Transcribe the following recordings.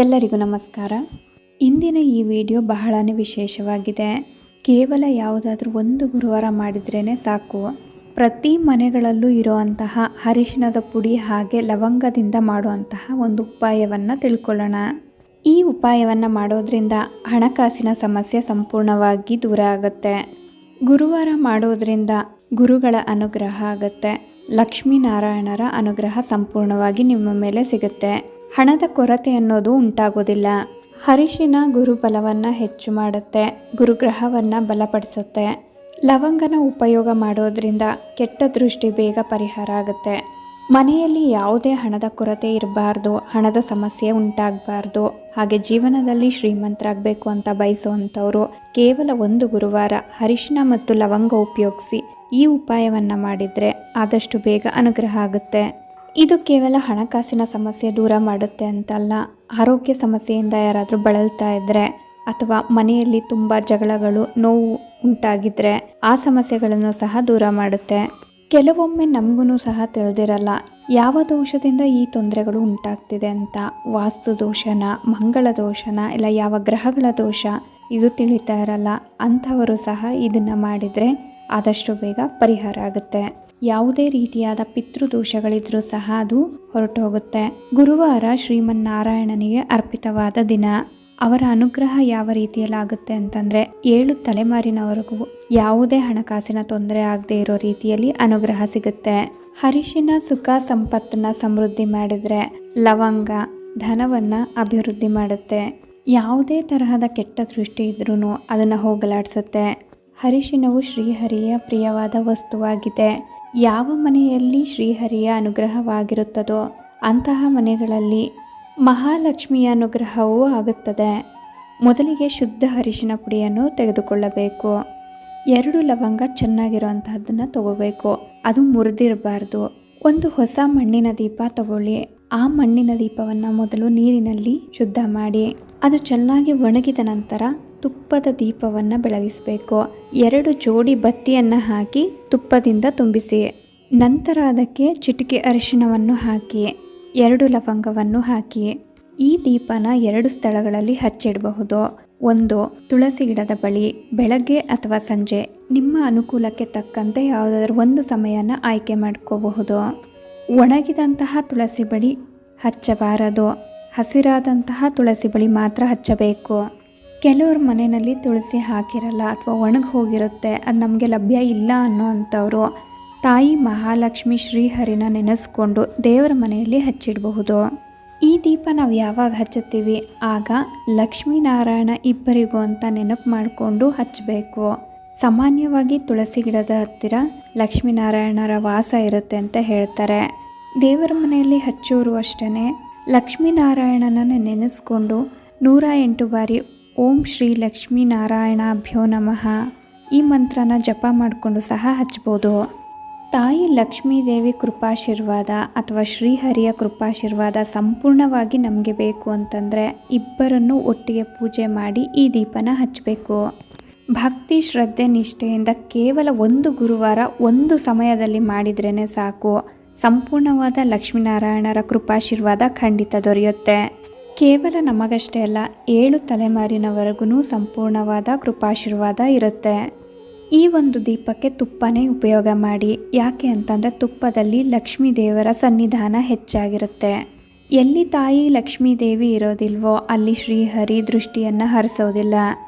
ಎಲ್ಲರಿಗೂ ನಮಸ್ಕಾರ. ಇಂದಿನ ಈ ವಿಡಿಯೋ ಬಹಳನೇ ವಿಶೇಷವಾಗಿದೆ. ಕೇವಲ ಯಾವುದಾದ್ರೂ ಒಂದು ಗುರುವಾರ ಮಾಡಿದ್ರೇ ಸಾಕು. ಪ್ರತಿ ಮನೆಗಳಲ್ಲೂ ಇರುವಂತಹ ಅರಿಶಿಣದ ಪುಡಿ ಹಾಗೆ ಲವಂಗದಿಂದ ಮಾಡುವಂತಹ ಒಂದು ಉಪಾಯವನ್ನು ತಿಳ್ಕೊಳ್ಳೋಣ. ಈ ಉಪಾಯವನ್ನು ಮಾಡೋದ್ರಿಂದ ಹಣಕಾಸಿನ ಸಮಸ್ಯೆ ಸಂಪೂರ್ಣವಾಗಿ ದೂರ ಆಗುತ್ತೆ. ಗುರುವಾರ ಮಾಡೋದ್ರಿಂದ ಗುರುಗಳ ಅನುಗ್ರಹ ಆಗುತ್ತೆ. ಲಕ್ಷ್ಮೀನಾರಾಯಣರ ಅನುಗ್ರಹ ಸಂಪೂರ್ಣವಾಗಿ ನಿಮ್ಮ ಮೇಲೆ ಸಿಗುತ್ತೆ. ಹಣದ ಕೊರತೆ ಅನ್ನೋದು ಉಂಟಾಗೋದಿಲ್ಲ. ಅರಿಶಿಣ ಗುರುಬಲವನ್ನು ಹೆಚ್ಚು ಮಾಡುತ್ತೆ, ಗುರುಗ್ರಹವನ್ನು ಬಲಪಡಿಸುತ್ತೆ. ಲವಂಗನ ಉಪಯೋಗ ಮಾಡೋದ್ರಿಂದ ಕೆಟ್ಟ ದೃಷ್ಟಿ ಬೇಗ ಪರಿಹಾರ ಆಗುತ್ತೆ. ಮನೆಯಲ್ಲಿ ಯಾವುದೇ ಹಣದ ಕೊರತೆ ಇರಬಾರ್ದು, ಹಣದ ಸಮಸ್ಯೆ ಉಂಟಾಗಬಾರ್ದು, ಹಾಗೆ ಜೀವನದಲ್ಲಿ ಶ್ರೀಮಂತರಾಗಬೇಕು ಅಂತ ಬಯಸುವಂಥವರು ಕೇವಲ ಒಂದು ಗುರುವಾರ ಅರಿಶಿಣ ಮತ್ತು ಲವಂಗ ಉಪಯೋಗಿಸಿ ಈ ಉಪಾಯವನ್ನು ಮಾಡಿದರೆ ಆದಷ್ಟು ಬೇಗ ಅನುಗ್ರಹ ಆಗುತ್ತೆ. ಇದು ಕೇವಲ ಹಣಕಾಸಿನ ಸಮಸ್ಯೆ ದೂರ ಮಾಡುತ್ತೆ ಅಂತಲ್ಲ, ಆರೋಗ್ಯ ಸಮಸ್ಯೆಯಿಂದ ಯಾರಾದರೂ ಬಳಲ್ತಾ ಇದ್ದರೆ ಅಥವಾ ಮನೆಯಲ್ಲಿ ತುಂಬ ಜಗಳಗಳು ನೋವು ಉಂಟಾಗಿದ್ದರೆ ಆ ಸಮಸ್ಯೆಗಳನ್ನು ಸಹ ದೂರ ಮಾಡುತ್ತೆ. ಕೆಲವೊಮ್ಮೆ ನಮಗೂ ಸಹ ತಿಳಿದಿರಲ್ಲ ಯಾವ ದೋಷದಿಂದ ಈ ತೊಂದರೆಗಳು ಉಂಟಾಗ್ತಿದೆ ಅಂತ. ವಾಸ್ತು ದೋಷನ, ಮಂಗಳ ದೋಷನ, ಇಲ್ಲ ಯಾವ ಗ್ರಹಗಳ ದೋಷ ಇದು ತಿಳಿತಾ ಇರಲ್ಲ. ಅಂಥವರು ಸಹ ಇದನ್ನು ಮಾಡಿದರೆ ಆದಷ್ಟು ಬೇಗ ಪರಿಹಾರ ಆಗುತ್ತೆ. ಯಾವುದೇ ರೀತಿಯಾದ ಪಿತೃದೋಷಗಳಿದ್ರೂ ಸಹ ಅದು ಹೊರಟು ಹೋಗುತ್ತೆ. ಗುರುವಾರ ಶ್ರೀಮನ್ನಾರಾಯಣನಿಗೆ ಅರ್ಪಿತವಾದ ದಿನ. ಅವರ ಅನುಗ್ರಹ ಯಾವ ರೀತಿಯಲ್ಲಿ ಆಗುತ್ತೆ ಅಂತಂದರೆ 7 ತಲೆಮಾರಿನವರೆಗೂ ಯಾವುದೇ ಹಣಕಾಸಿನ ತೊಂದರೆ ಆಗದೆ ಇರೋ ರೀತಿಯಲ್ಲಿ ಅನುಗ್ರಹ ಸಿಗುತ್ತೆ. ಅರಿಶಿಣ ಸುಖ ಸಂಪತ್ತನ್ನ ಸಮೃದ್ಧಿ ಮಾಡಿದರೆ, ಲವಂಗ ಧನವನ್ನು ಅಭಿವೃದ್ಧಿ ಮಾಡುತ್ತೆ. ಯಾವುದೇ ತರಹದ ಕೆಟ್ಟ ದೃಷ್ಟಿ ಇದ್ರೂ ಅದನ್ನು ಹೋಗಲಾಡಿಸುತ್ತೆ. ಅರಿಶಿಣವು ಶ್ರೀಹರಿಯ ಪ್ರಿಯವಾದ ವಸ್ತುವಾಗಿದೆ. ಯಾವ ಮನೆಯಲ್ಲಿ ಶ್ರೀಹರಿಯ ಅನುಗ್ರಹವಾಗಿರುತ್ತದೋ ಅಂತಹ ಮನೆಗಳಲ್ಲಿ ಮಹಾಲಕ್ಷ್ಮಿಯ ಅನುಗ್ರಹವೂ ಆಗುತ್ತದೆ. ಮೊದಲಿಗೆ ಶುದ್ಧ ಅರಿಶಿಣ ಪುಡಿಯನ್ನು ತೆಗೆದುಕೊಳ್ಳಬೇಕು. 2 ಲವಂಗ ಚೆನ್ನಾಗಿರುವಂತಹದ್ದನ್ನು ತಗೋಬೇಕು, ಅದು ಮುರಿದಿರಬಾರ್ದು. ಒಂದು ಹೊಸ ಮಣ್ಣಿನ ದೀಪ ತಗೊಳ್ಳಿ. ಆ ಮಣ್ಣಿನ ದೀಪವನ್ನು ಮೊದಲು ನೀರಿನಲ್ಲಿ ಶುದ್ಧ ಮಾಡಿ, ಅದು ಚೆನ್ನಾಗಿ ಒಣಗಿದ ನಂತರ ತುಪ್ಪದ ದೀಪವನ್ನು ಬೆಳಗಿಸಬೇಕು. 2 ಜೋಡಿ ಬತ್ತಿಯನ್ನು ಹಾಕಿ ತುಪ್ಪದಿಂದ ತುಂಬಿಸಿ, ನಂತರ ಅದಕ್ಕೆ ಚಿಟಿಕೆ ಅರಿಶಿಣವನ್ನು ಹಾಕಿ 2 ಲವಂಗವನ್ನು ಹಾಕಿ ಈ ದೀಪನ 2 ಸ್ಥಳಗಳಲ್ಲಿ ಹಚ್ಚಿಡಬಹುದು. ಒಂದು ತುಳಸಿ ಗಿಡದ ಬಳಿ ಬೆಳಗ್ಗೆ ಅಥವಾ ಸಂಜೆ ನಿಮ್ಮ ಅನುಕೂಲಕ್ಕೆ ತಕ್ಕಂತೆ ಯಾವುದಾದ್ರೂ ಒಂದು ಸಮಯನ ಆಯ್ಕೆ ಮಾಡ್ಕೋಬಹುದು. ಒಣಗಿದಂತಹ ತುಳಸಿ ಬಳಿ ಹಚ್ಚಬಾರದು, ಹಸಿರಾದಂತಹ ತುಳಸಿ ಬಳಿ ಮಾತ್ರ ಹಚ್ಚಬೇಕು. ಕೆಲವ್ರ ಮನೆಯಲ್ಲಿ ತುಳಸಿ ಹಾಕಿರಲ್ಲ ಅಥವಾ ಒಣಗಿ ಹೋಗಿರುತ್ತೆ, ಅದು ನಮಗೆ ಲಭ್ಯ ಇಲ್ಲ ಅನ್ನೋ ಅಂಥವರು ತಾಯಿ ಮಹಾಲಕ್ಷ್ಮಿ ಶ್ರೀಹರಿನ ನೆನೆಸ್ಕೊಂಡು ದೇವರ ಮನೆಯಲ್ಲಿ ಹಚ್ಚಿಡಬಹುದು. ಈ ದೀಪ ನಾವು ಯಾವಾಗ ಹಚ್ಚುತ್ತೀವಿ ಆಗ ಲಕ್ಷ್ಮೀನಾರಾಯಣ ಇಬ್ಬರಿಗೂ ಅಂತ ನೆನಪು ಮಾಡಿಕೊಂಡು ಹಚ್ಚಬೇಕು. ಸಾಮಾನ್ಯವಾಗಿ ತುಳಸಿ ಗಿಡದ ಹತ್ತಿರ ಲಕ್ಷ್ಮೀನಾರಾಯಣರ ವಾಸ ಇರುತ್ತೆ ಅಂತ ಹೇಳ್ತಾರೆ. ದೇವರ ಮನೆಯಲ್ಲಿ ಹಚ್ಚೋರು ಅಷ್ಟೇ ಲಕ್ಷ್ಮೀನಾರಾಯಣನನ್ನು ನೆನೆಸ್ಕೊಂಡು 108 ಬಾರಿ ಓಂ ಶ್ರೀ ಲಕ್ಷ್ಮೀನಾರಾಯಣಾಭ್ಯೋ ನಮಃ ಈ ಮಂತ್ರನ ಜಪ ಮಾಡಿಕೊಂಡು ಸಹ ಹಚ್ಬೋದು. ತಾಯಿ ಲಕ್ಷ್ಮೀದೇವಿ ಕೃಪಾಶೀರ್ವಾದ ಅಥವಾ ಶ್ರೀಹರಿಯ ಕೃಪಾಶೀರ್ವಾದ ಸಂಪೂರ್ಣವಾಗಿ ನಮಗೆ ಬೇಕು ಅಂತಂದರೆ ಇಬ್ಬರನ್ನು ಒಟ್ಟಿಗೆ ಪೂಜೆ ಮಾಡಿ ಈ ದೀಪನ ಹಚ್ಚಬೇಕು. ಭಕ್ತಿ ಶ್ರದ್ಧೆ ನಿಷ್ಠೆಯಿಂದ ಕೇವಲ ಒಂದು ಗುರುವಾರ ಒಂದು ಸಮಯದಲ್ಲಿ ಮಾಡಿದ್ರೇ ಸಾಕು. ಸಂಪೂರ್ಣವಾದ ಲಕ್ಷ್ಮೀನಾರಾಯಣರ ಕೃಪಾಶೀರ್ವಾದ ಖಂಡಿತ ದೊರೆಯುತ್ತೆ. ಕೇವಲ ನಮಗಷ್ಟೇ ಅಲ್ಲ, 7 ತಲೆಮಾರಿನವರೆಗೂ ಸಂಪೂರ್ಣವಾದ ಕೃಪಾಶೀರ್ವಾದ ಇರುತ್ತೆ. ಈ ಒಂದು ದೀಪಕ್ಕೆ ತುಪ್ಪನೇ ಉಪಯೋಗ ಮಾಡಿ. ಯಾಕೆ ಅಂತಂದರೆ ತುಪ್ಪದಲ್ಲಿ ಲಕ್ಷ್ಮೀ ದೇವರ ಸನ್ನಿಧಾನ ಹೆಚ್ಚಾಗಿರುತ್ತೆ. ಎಲ್ಲಿ ತಾಯಿ ಲಕ್ಷ್ಮೀ ದೇವಿ ಇರೋದಿಲ್ವೋ ಅಲ್ಲಿ ಶ್ರೀಹರಿ ದೃಷ್ಟಿಯನ್ನು ಹರಿಸೋದಿಲ್ಲ.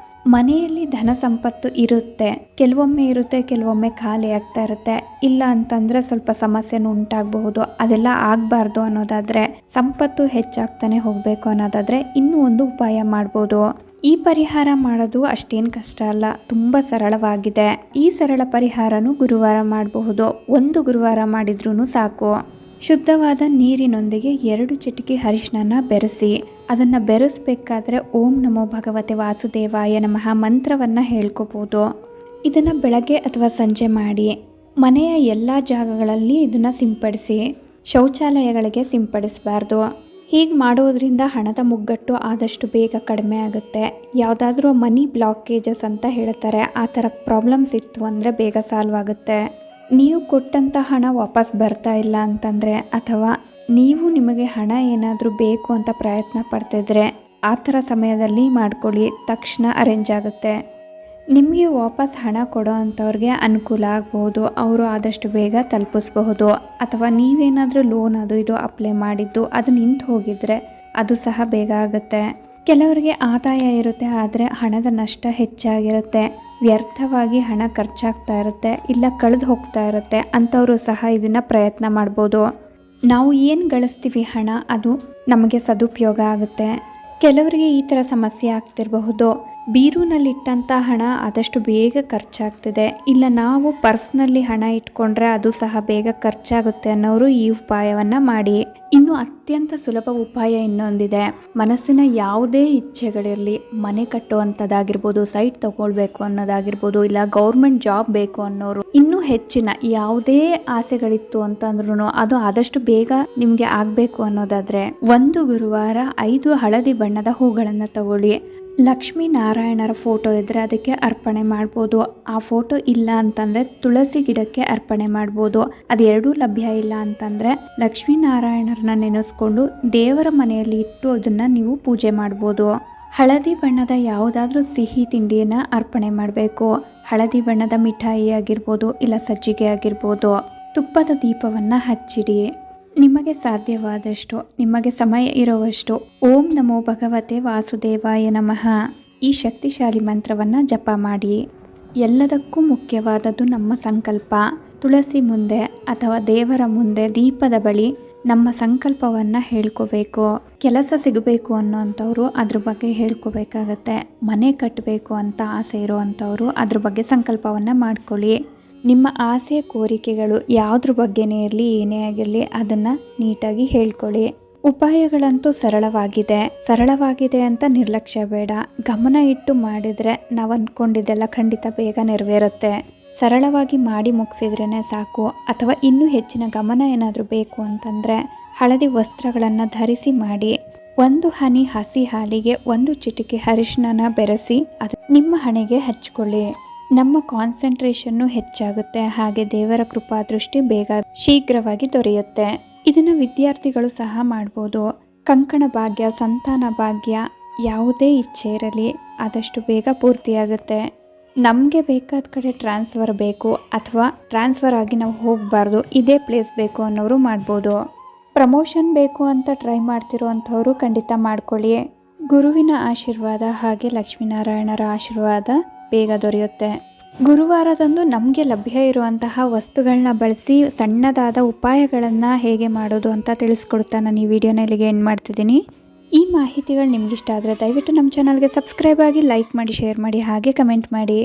ಮನೆಯಲ್ಲಿ ಧನ ಸಂಪತ್ತು ಇರುತ್ತೆ, ಕೆಲವೊಮ್ಮೆ ಇರುತ್ತೆ, ಕೆಲವೊಮ್ಮೆ ಖಾಲಿ ಆಗ್ತಾ ಇರುತ್ತೆ. ಇಲ್ಲ ಅಂತಂದರೆ ಸ್ವಲ್ಪ ಸಮಸ್ಯೆನೂ ಉಂಟಾಗಬಹುದು. ಅದೆಲ್ಲ ಆಗಬಾರ್ದು ಅನ್ನೋದಾದರೆ, ಸಂಪತ್ತು ಹೆಚ್ಚಾಗ್ತಾನೆ ಹೋಗಬೇಕು ಅನ್ನೋದಾದರೆ ಇನ್ನೂ ಒಂದು ಉಪಾಯ ಮಾಡ್ಬೋದು. ಈ ಪರಿಹಾರ ಮಾಡೋದು ಅಷ್ಟೇನು ಕಷ್ಟ ಅಲ್ಲ, ತುಂಬ ಸರಳವಾಗಿದೆ. ಈ ಸರಳ ಪರಿಹಾರನೂ ಗುರುವಾರ ಮಾಡಬಹುದು. ಒಂದು ಗುರುವಾರ ಮಾಡಿದ್ರೂ ಸಾಕು. ಶುದ್ಧವಾದ ನೀರಿನೊಂದಿಗೆ 2 ಚಿಟಿಕೆ ಅರಿಶಿಣನ ಬೆರೆಸಿ, ಅದನ್ನು ಬೆರೆಸಬೇಕಾದ್ರೆ ಓಂ ನಮೋ ಭಗವತೆ ವಾಸುದೇವಾಯ ನಮಃ ಮಂತ್ರವನ್ನು ಹೇಳ್ಕೋಬೋದು. ಇದನ್ನು ಬೆಳಗ್ಗೆ ಅಥವಾ ಸಂಜೆ ಮಾಡಿ. ಮನೆಯ ಎಲ್ಲ ಜಾಗಗಳಲ್ಲಿ ಇದನ್ನು ಸಿಂಪಡಿಸಿ, ಶೌಚಾಲಯಗಳಿಗೆ ಸಿಂಪಡಿಸಬಾರ್ದು. ಹೀಗೆ ಮಾಡೋದ್ರಿಂದ ಹಣದ ಮುಗ್ಗಟ್ಟು ಆದಷ್ಟು ಬೇಗ ಕಡಿಮೆ ಆಗುತ್ತೆ. ಯಾವುದಾದ್ರೂ ಮನಿ ಬ್ಲಾಕೇಜಸ್ ಅಂತ ಹೇಳ್ತಾರೆ, ಆ ಥರ ಪ್ರಾಬ್ಲಮ್ಸ್ ಇತ್ತು ಅಂದರೆ ಬೇಗ ಸಾಲ್ವ್ ಆಗುತ್ತೆ. ನೀವು ಕೊಟ್ಟಂಥ ಹಣ ವಾಪಸ್ ಬರ್ತಾ ಇಲ್ಲ ಅಂತಂದರೆ ಅಥವಾ ನೀವು ನಿಮಗೆ ಹಣ ಏನಾದರೂ ಬೇಕು ಅಂತ ಪ್ರಯತ್ನ ಪಡ್ತಿದ್ರೆ ಆ ಥರ ಸಮಯದಲ್ಲಿ ಮಾಡ್ಕೊಳ್ಳಿ, ತಕ್ಷಣ ಅರೇಂಜ್ ಆಗುತ್ತೆ. ನಿಮಗೆ ವಾಪಸ್ ಹಣ ಕೊಡೋ ಅಂಥವ್ರಿಗೆ ಅನುಕೂಲ ಆಗ್ಬೋದು, ಅವರು ಆದಷ್ಟು ಬೇಗ ತಲುಪಿಸಬಹುದು. ಅಥವಾ ನೀವೇನಾದರೂ ಲೋನ್ ಅದು ಇದು ಅಪ್ಲೈ ಮಾಡಿದ್ದು ಅದು ನಿಂತು ಹೋಗಿದ್ರೆ ಅದು ಸಹ ಬೇಗ ಆಗುತ್ತೆ. ಕೆಲವರಿಗೆ ಆದಾಯ ಇರುತ್ತೆ, ಆದರೆ ಹಣದ ನಷ್ಟ ಹೆಚ್ಚಾಗಿರುತ್ತೆ, ವ್ಯರ್ಥವಾಗಿ ಹಣ ಖರ್ಚಾಗ್ತಾ ಇರುತ್ತೆ, ಇಲ್ಲ ಕಳೆದು ಹೋಗ್ತಾ ಇರುತ್ತೆ. ಅಂಥವರು ಸಹ ಇದನ್ನು ಪ್ರಯತ್ನ ಮಾಡ್ಬೋದು. ನಾವು ಏನು ಗಳಿಸ್ತೀವಿ ಹಣ ಅದು ನಮಗೆ ಸದುಪಯೋಗ ಆಗುತ್ತೆ. ಕೆಲವರಿಗೆ ಈ ಥರ ಸಮಸ್ಯೆ ಆಗ್ತಿರಬಹುದು, ಬೀರೂನಲ್ಲಿಟ್ಟಂಥ ಹಣ ಆದಷ್ಟು ಬೇಗ ಖರ್ಚಾಗ್ತಿದೆ, ಇಲ್ಲ ನಾವು ಪರ್ಸ್ನಲ್ಲಿ ಹಣ ಇಟ್ಕೊಂಡ್ರೆ ಅದು ಸಹ ಬೇಗ ಖರ್ಚಾಗುತ್ತೆ ಅನ್ನೋರು ಈ ಉಪಾಯವನ್ನು ಮಾಡಿ. ಇನ್ನು ಅತ್ಯಂತ ಸುಲಭ ಉಪಾಯ ಇನ್ನೊಂದಿದೆ. ಮನಸ್ಸಿನ ಯಾವುದೇ ಇಚ್ಛೆಗಳಿರಲಿ, ಮನೆ ಕಟ್ಟುವಂಥದ್ದಾಗಿರ್ಬೋದು, ಸೈಟ್ ತಗೊಳ್ಬೇಕು ಅನ್ನೋದಾಗಿರ್ಬೋದು, ಇಲ್ಲ ಗೌರ್ಮೆಂಟ್ ಜಾಬ್ ಬೇಕು ಅನ್ನೋರು, ಇನ್ನೂ ಹೆಚ್ಚಿನ ಯಾವುದೇ ಆಸೆಗಳಿತ್ತು ಅಂತಂದ್ರೂ ಅದು ಆದಷ್ಟು ಬೇಗ ನಿಮಗೆ ಆಗಬೇಕು ಅನ್ನೋದಾದರೆ ಒಂದು ಗುರುವಾರ 5 ಹಳದಿ ಬಣ್ಣದ ಹೂಗಳನ್ನು ತಗೊಳ್ಳಿ. ಲಕ್ಷ್ಮೀ ನಾರಾಯಣರ ಫೋಟೋ ಇದ್ದರೆ ಅದಕ್ಕೆ ಅರ್ಪಣೆ ಮಾಡ್ಬೋದು. ಆ ಫೋಟೋ ಇಲ್ಲ ಅಂತಂದರೆ ತುಳಸಿ ಗಿಡಕ್ಕೆ ಅರ್ಪಣೆ ಮಾಡ್ಬೋದು. ಅದೆರಡೂ ಲಭ್ಯ ಇಲ್ಲ ಅಂತಂದರೆ ಲಕ್ಷ್ಮೀನಾರಾಯಣರನ್ನ ನೆನೆಸ್ಕೊಂಡು ದೇವರ ಮನೆಯಲ್ಲಿ ಇಟ್ಟು ಅದನ್ನು ನೀವು ಪೂಜೆ ಮಾಡ್ಬೋದು. ಹಳದಿ ಬಣ್ಣದ ಯಾವುದಾದ್ರೂ ಸಿಹಿ ತಿಂಡಿಯನ್ನು ಅರ್ಪಣೆ ಮಾಡಬೇಕು. ಹಳದಿ ಬಣ್ಣದ ಮಿಠಾಯಿ ಆಗಿರ್ಬೋದು, ಇಲ್ಲ ಸಜ್ಜಿಗೆ ಆಗಿರ್ಬೋದು. ತುಪ್ಪದ ದೀಪವನ್ನು ಹಚ್ಚಿಡಿ. ನಿಮಗೆ ಸಾಧ್ಯವಾದಷ್ಟು, ನಿಮಗೆ ಸಮಯ ಇರುವಷ್ಟು ಓಂ ನಮೋ ಭಗವತೆ ವಾಸುದೇವಾಯ ನಮಃ ಈ ಶಕ್ತಿಶಾಲಿ ಮಂತ್ರವನ್ನು ಜಪ ಮಾಡಿ. ಎಲ್ಲದಕ್ಕೂ ಮುಖ್ಯವಾದದ್ದು ನಮ್ಮ ಸಂಕಲ್ಪ. ತುಳಸಿ ಮುಂದೆ ಅಥವಾ ದೇವರ ಮುಂದೆ ದೀಪದ ಬಳಿ ನಮ್ಮ ಸಂಕಲ್ಪವನ್ನು ಹೇಳ್ಕೋಬೇಕು. ಕೆಲಸ ಸಿಗಬೇಕು ಅನ್ನೋಂಥವ್ರು ಅದ್ರ ಬಗ್ಗೆ ಹೇಳ್ಕೋಬೇಕಾಗತ್ತೆ. ಮನೆ ಕಟ್ಟಬೇಕು ಅಂತ ಆಸೆ ಇರುವಂಥವ್ರು ಅದ್ರ ಬಗ್ಗೆ ಸಂಕಲ್ಪವನ್ನು ಮಾಡ್ಕೊಳ್ಳಿ. ನಿಮ್ಮ ಆಸೆ ಕೋರಿಕೆಗಳು ಯಾವುದ್ರ ಬಗ್ಗೆನೇ ಇರಲಿ, ಏನೇ ಆಗಿರಲಿ ಅದನ್ನು ನೀಟಾಗಿ ಹೇಳ್ಕೊಳ್ಳಿ. ಉಪಾಯಗಳಂತೂ ಸರಳವಾಗಿದೆ ಅಂತ ನಿರ್ಲಕ್ಷ್ಯ ಬೇಡ. ಗಮನ ಇಟ್ಟು ಮಾಡಿದರೆ ನಾವು ಅಂದ್ಕೊಂಡಿದ್ದೆಲ್ಲ ಖಂಡಿತ ಬೇಗ ನೆರವೇರುತ್ತೆ. ಸರಳವಾಗಿ ಮಾಡಿ ಮುಗಿಸಿದ್ರೇ ಸಾಕು. ಅಥವಾ ಇನ್ನೂ ಹೆಚ್ಚಿನ ಗಮನ ಏನಾದರೂ ಬೇಕು ಅಂತಂದರೆ ಹಳದಿ ವಸ್ತ್ರಗಳನ್ನು ಧರಿಸಿ ಮಾಡಿ. 1 ಹನಿ ಹಸಿ ಹಾಲಿಗೆ 1 ಚಿಟಿಕೆ ಅರಿಶಿನ ಬೆರೆಸಿ ಅದು ನಿಮ್ಮ ಹಣೆಗೆ ಹಚ್ಕೊಳ್ಳಿ. ನಮ್ಮ ಕಾನ್ಸಂಟ್ರೇಷನ್ನು ಹೆಚ್ಚಾಗುತ್ತೆ, ಹಾಗೆ ದೇವರ ಕೃಪಾ ದೃಷ್ಟಿ ಬೇಗ ಶೀಘ್ರವಾಗಿ ದೊರೆಯುತ್ತೆ. ಇದನ್ನು ವಿದ್ಯಾರ್ಥಿಗಳು ಸಹ ಮಾಡ್ಬೋದು. ಕಂಕಣ ಭಾಗ್ಯ, ಸಂತಾನ ಭಾಗ್ಯ, ಯಾವುದೇ ಇಚ್ಛೆ ಇರಲಿ ಆದಷ್ಟು ಬೇಗ ಪೂರ್ತಿಯಾಗುತ್ತೆ. ನಮಗೆ ಬೇಕಾದ ಕಡೆ ಟ್ರಾನ್ಸ್ಫರ್ ಬೇಕು ಅಥವಾ ಟ್ರಾನ್ಸ್ಫರ್ ಆಗಿ ನಾವು ಹೋಗಬಾರ್ದು, ಇದೇ ಪ್ಲೇಸ್ ಬೇಕು ಅನ್ನೋರು ಮಾಡ್ಬೋದು. ಪ್ರಮೋಷನ್ ಬೇಕು ಅಂತ ಟ್ರೈ ಮಾಡ್ತಿರೋ ಅಂಥವರು ಖಂಡಿತ ಮಾಡ್ಕೊಳ್ಳಿ. ಗುರುವಿನ ಆಶೀರ್ವಾದ ಹಾಗೆ ಲಕ್ಷ್ಮೀನಾರಾಯಣರ ಆಶೀರ್ವಾದ ಬೇಗ ದೊರೆಯುತ್ತೆ. ಗುರುವಾರದಂದು ನಮಗೆ ಲಭ್ಯ ಇರುವಂತಹ ವಸ್ತುಗಳನ್ನ ಬಳಸಿ ಸಣ್ಣದಾದ ಉಪಾಯಗಳನ್ನು ಹೇಗೆ ಮಾಡೋದು ಅಂತ ತಿಳಿಸ್ಕೊಡ್ತಾ ನಾನು ಈ ವಿಡಿಯೋನ ಇಲ್ಲಿಗೆ ಎಂಡ್ ಮಾಡ್ತಿದ್ದೀನಿ. ಈ ಮಾಹಿತಿಗಳು ನಿಮಗಿಷ್ಟ ಆದರೆ ದಯವಿಟ್ಟು ನಮ್ಮ ಚಾನಲ್ಗೆ ಸಬ್ಸ್ಕ್ರೈಬ್ ಆಗಿ, ಲೈಕ್ ಮಾಡಿ, ಶೇರ್ ಮಾಡಿ, ಹಾಗೆ ಕಮೆಂಟ್ ಮಾಡಿ.